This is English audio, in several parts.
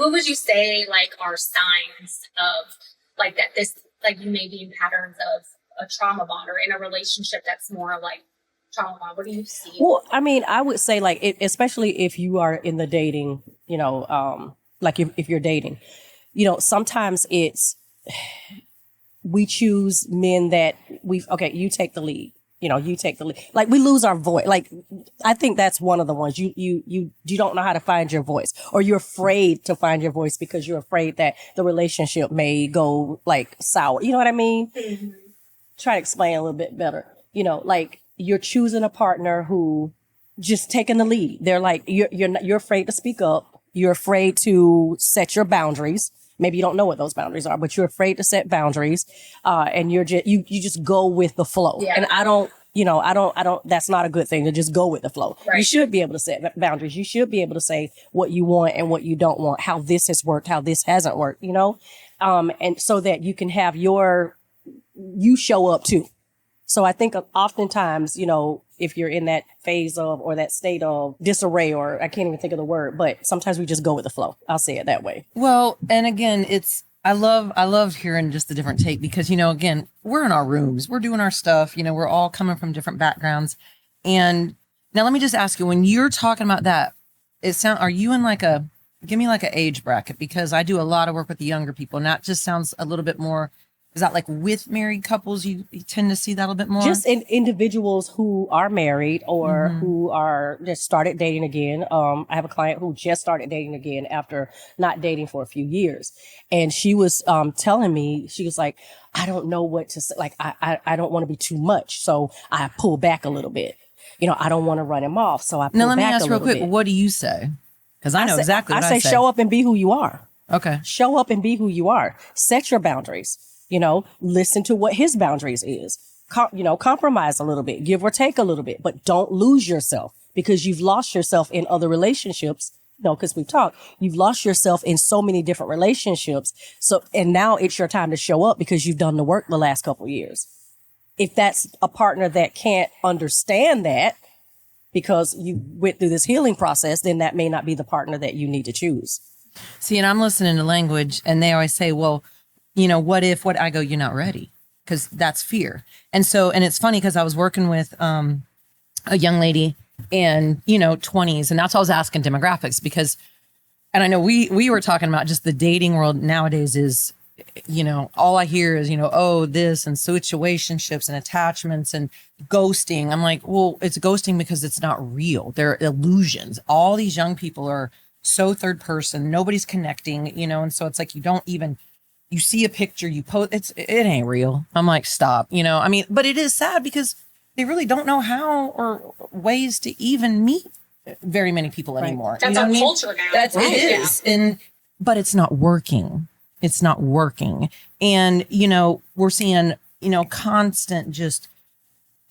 what would you say like are signs of like that this like you may be in patterns of a trauma bond or in a relationship that's more like trauma bond? What do you see? Well, I mean, I would say like, especially if you are in the dating, like if you're dating, sometimes we choose men that you take the lead. You take the lead. Like we lose our voice. Like I think that's one of the ones you don't know how to find your voice, or you're afraid to find your voice because you're afraid that the relationship may go like sour. You know what I mean? Mm-hmm. Try to explain a little bit better. Like you're choosing a partner who just taking the lead. They're like you're afraid to speak up. You're afraid to set your boundaries. Maybe you don't know what those boundaries are, but you're afraid to set boundaries, and you just go with the flow. Yeah. And I don't. That's not a good thing to just go with the flow. Right. You should be able to set boundaries. You should be able to say what you want and what you don't want, how this has worked, how this hasn't worked. And so that you can have you show up too. So I think oftentimes, if you're in that phase of, or that state of disarray, or I can't even think of the word, but sometimes we just go with the flow. I'll say it that way. Well, and again, I love hearing just the different take because, again, we're in our rooms, we're doing our stuff, we're all coming from different backgrounds. And now let me just ask you, when you're talking about that, are you in give me like an age bracket? Because I do a lot of work with the younger people, and that just sounds a little bit more. Is that like with married couples, you tend to see that a little bit more? Just in individuals who are married or who are just started dating again. I have a client who just started dating again after not dating for a few years. And she was telling me, she was like, I don't know what to say. Like, I don't want to be too much. So I pull back a little bit. I don't want to run him off. So I pull back a little bit. Now, let me ask real quick, what do you say? Because I know exactly what I say. I say show up and be who you are. Okay. Show up and be who you are. Set your boundaries. Listen to what his boundaries is. Compromise a little bit, give or take a little bit, but don't lose yourself because you've lost yourself in other relationships. Because we've talked, you've lost yourself in so many different relationships. So, and now it's your time to show up because you've done the work the last couple of years. If that's a partner that can't understand that because you went through this healing process, then that may not be the partner that you need to choose. See, and I'm listening to language and they always say, well, what I go, you're not ready, because that's fear. And it's funny because I was working with a young lady and 20s, and that's why I was asking demographics because, and I know we were talking about just the dating world nowadays is, all I hear is, this and situationships and attachments and ghosting. I'm like, well, it's ghosting because it's not real. They're illusions. All these young people are so third person. Nobody's connecting, and so it's like you see a picture, you post, it ain't real. I'm like, stop, but it is sad because they really don't know how or ways to even meet very many people anymore. That's our culture now. It is. But it's not working. It's not working. And, we're seeing, constant just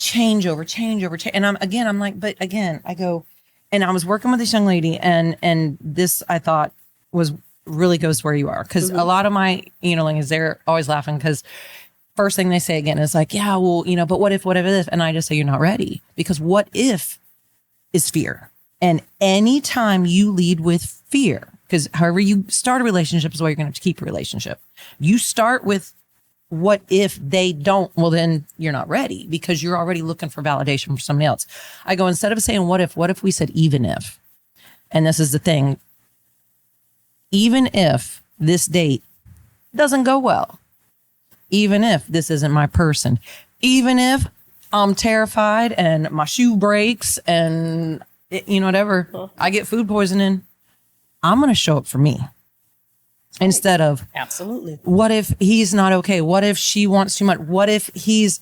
change over change. And I'm like, but again, I go, and I was working with this young lady and this I thought was really goes where you are. Because a lot of my, is they're always laughing because first thing they say again is like, yeah, well, but what if, and I just say, you're not ready, because what if is fear. And anytime you lead with fear, because however you start a relationship is the way you're going to have to keep a relationship. You start with what if they don't, well, then you're not ready because you're already looking for validation from somebody else. I go, instead of saying, what if we said, even if, and this is the thing, even if this date doesn't go well, even if this isn't my person, even if I'm terrified and my shoe breaks and whatever, I get food poisoning, I'm going to show up for me instead of absolutely. What if he's not okay? What if she wants too much? What if it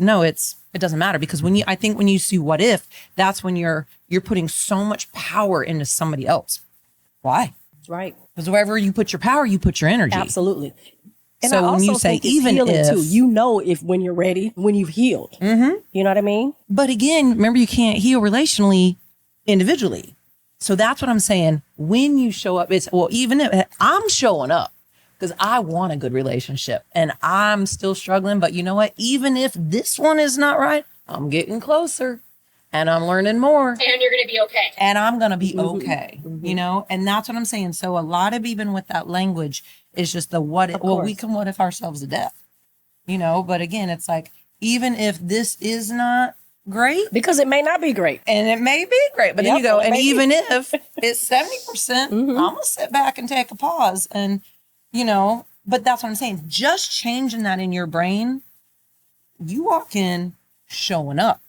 doesn't matter, because when you see what if, that's when you're putting so much power into somebody else. Why? Right. Because wherever you put your power, you put your energy. Absolutely. And so when you say even if, too, when you're ready, when you've healed, you know what I mean? But again, remember, you can't heal relationally individually. So that's what I'm saying. When you show up, it's, well, even if I'm showing up because I want a good relationship and I'm still struggling, but you know what? Even if this one is not right, I'm getting closer. and I'm learning more. And you're going to be okay. And I'm going to be Mhm. okay, Mhm. you know? And that's what I'm saying. So a lot of even with that language is just the what if, Of well, we course. can what if ourselves to death, you know? But again, it's like, even if this is not great, Because it may not be great. and it may be great, but then Yep, you go, it and may be. even if it's 70%, Mhm. I'm going to sit back and take a pause and, you know, but that's what I'm saying. Just changing that in your brain, you walk in showing up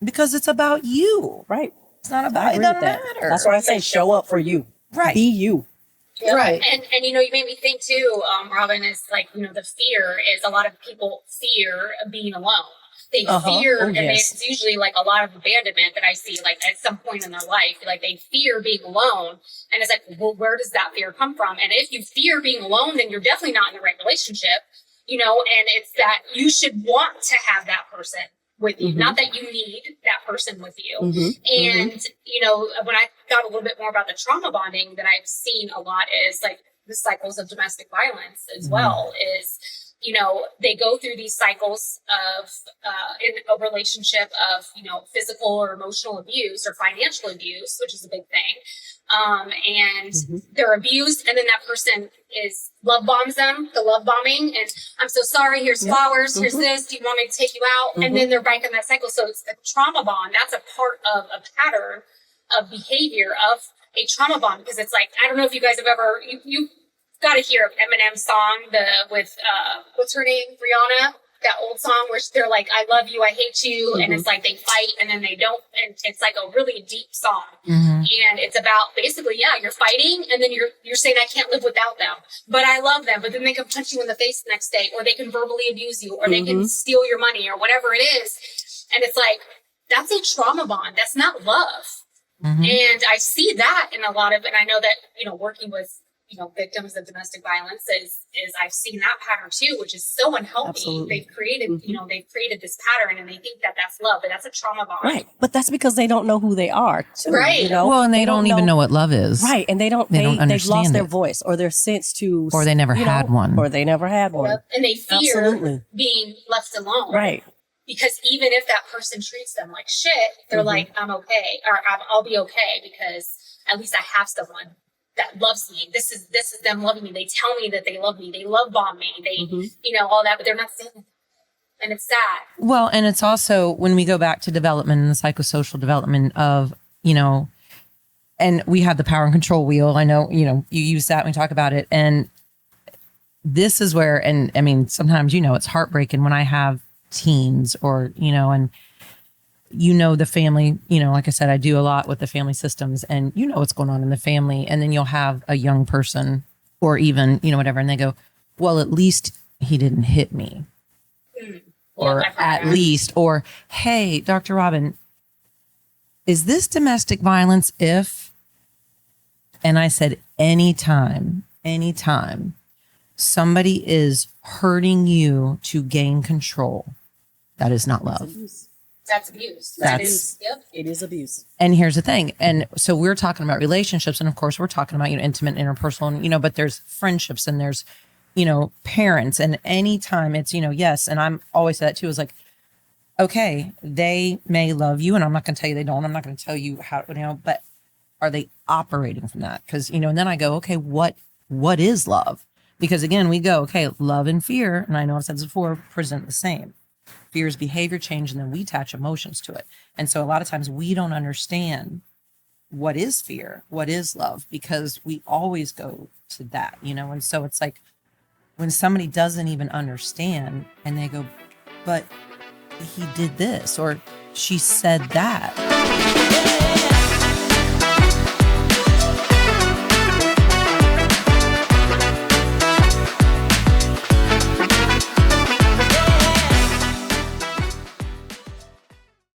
because it's about you. Right. It's not I about, it agree doesn't with that. matter. That's why I say show up for you. Right. Be you. Yeah. Right. And you know, you made me think too, Robin, is like, you know, the fear is a lot of people fear of being alone. They fear, Oh, and yes. it's usually like a lot of abandonment that I see, like at some point in their life, like they fear being alone. And it's like, well, where does that fear come from? And if you fear being alone, then you're definitely not in the right relationship, you know, and it's that you should want to have that person with you, Mhm. not that you need that person with you. Mhm. And, you know, when I thought a little bit more about the trauma bonding that I've seen a lot is like the cycles of domestic violence as Mhm. well is, you know, they go through these cycles of, in a relationship of, you know, physical or emotional abuse or financial abuse, which is a big thing. And Mhm. they're abused, and then that person is love bombs them, the love bombing, and I'm so sorry, here's Yep. flowers, here's Mhm. this, do you want me to take you out? Mhm. And then they're back in that cycle. So it's a trauma bond. That's a part of a pattern of behavior of a trauma bond, because it's like, I don't know if you guys have ever, you got to hear Eminem's song, with what's her name, Rihanna, that old song where they're like, I love you, I hate you, and Mhm. it's like they fight and then they don't, and it's like a really deep song. Mhm. And it's about basically, yeah, you're fighting, and then you're saying I can't live without them, but I love them. But then they can punch you in the face the next day, or they can verbally abuse you, or they can Mhm. steal your money, or whatever it is. And it's like, that's a trauma bond. That's not love. Mhm. And I see that in a lot of, and I know that, you know, working with, you know, victims of domestic violence is I've seen that pattern too, which is so unhealthy. Absolutely. They've created, Mhm. you know, they've created this pattern, and they think that that's love, but that's a trauma bond. Right. But that's because they don't know who they are, too. Right. You know? Well, and they don't even know what love is. Right. And they don't, They don't they've lost understand their it. voice or their sense to, Or they never you know, had one. Or they never had one. Yep. And they fear Absolutely. being left alone. Right. Because even if that person treats them like shit, they're Mhm. like, I'm okay, or I'll be okay because at least I have someone that loves me. This is them loving me. They tell me that they love me. They love bomb me. They, Mhm. you know, all that, but they're not saying it. And it's sad. Well, and it's also when we go back to development and the psychosocial development of, you know, and we have the power and control wheel. I know, you know, you use that when we talk about it. And this is where, and I mean, sometimes, you know, it's heartbreaking when I have teens or, you know, and you know, the family, you know, like I said, I do a lot with the family systems and you know what's going on in the family. And then you'll have a young person or even, you know, whatever. And they go, well, at least he didn't hit me. Or I've heard at that. least, or, hey, Dr. Robin, is this domestic violence if, and I said, anytime somebody is hurting you to gain control, that is not love. That's abuse. That's- Yep. It is abuse. And here's the thing. And so we're talking about relationships. And of course, we're talking about, you know, intimate, interpersonal, and, you know, but there's friendships and there's, you know, parents. And anytime it's, you know, yes. And I'm always that too, is like, okay, they may love you. And I'm not going to tell you they don't. I'm not going to tell you how, you know, but are they operating from that? Because, you know, and then I go, okay, what is love? Because again, we go, okay, love and fear. And I know I've said this before, present the same. Fear is behavior change, and then we attach emotions to it. And so a lot of times we don't understand what is fear, what is love, because we always go to that, you know? And so it's like when somebody doesn't even understand and they go, but he did this or she said that.